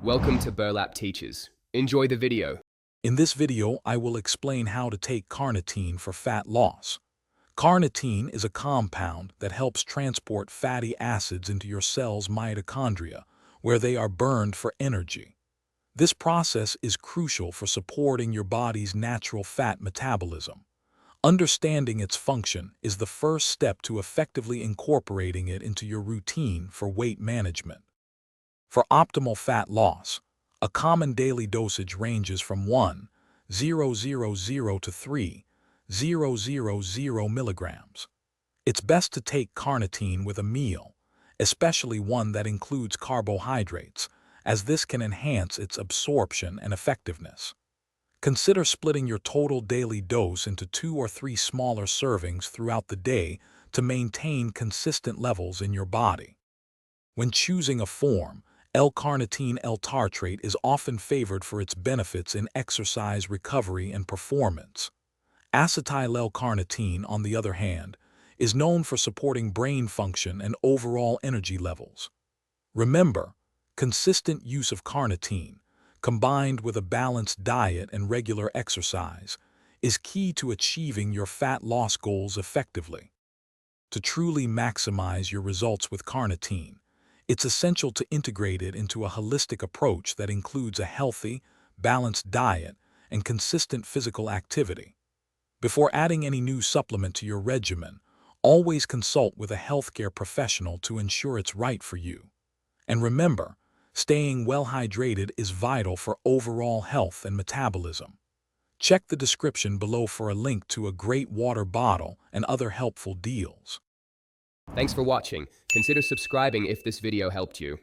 Welcome to Burlap Teachers. Enjoy the video. In this video, I will explain how to take carnitine for fat loss. Carnitine is a compound that helps transport fatty acids into your cell's mitochondria, where they are burned for energy. This process is crucial for supporting your body's natural fat metabolism. Understanding its function is the first step to effectively incorporating it into your routine for weight management. For optimal fat loss, a common daily dosage ranges from 1,000 to 3,000 milligrams. It's best to take carnitine with a meal, especially one that includes carbohydrates, as this can enhance its absorption and effectiveness. Consider splitting your total daily dose into 2 or 3 smaller servings throughout the day to maintain consistent levels in your body. When choosing a form, L-Carnitine L-tartrate is often favored for its benefits in exercise recovery and performance. Acetyl L-carnitine, on the other hand, is known for supporting brain function and overall energy levels. Remember, consistent use of carnitine, combined with a balanced diet and regular exercise, is key to achieving your fat loss goals effectively. To truly maximize your results with carnitine, it's essential to integrate it into a holistic approach that includes a healthy, balanced diet and consistent physical activity. Before adding any new supplement to your regimen, always consult with a healthcare professional to ensure it's right for you. And remember, staying well hydrated is vital for overall health and metabolism. Check the description below for a link to a great water bottle and other helpful deals. Thanks for watching. Consider subscribing if this video helped you.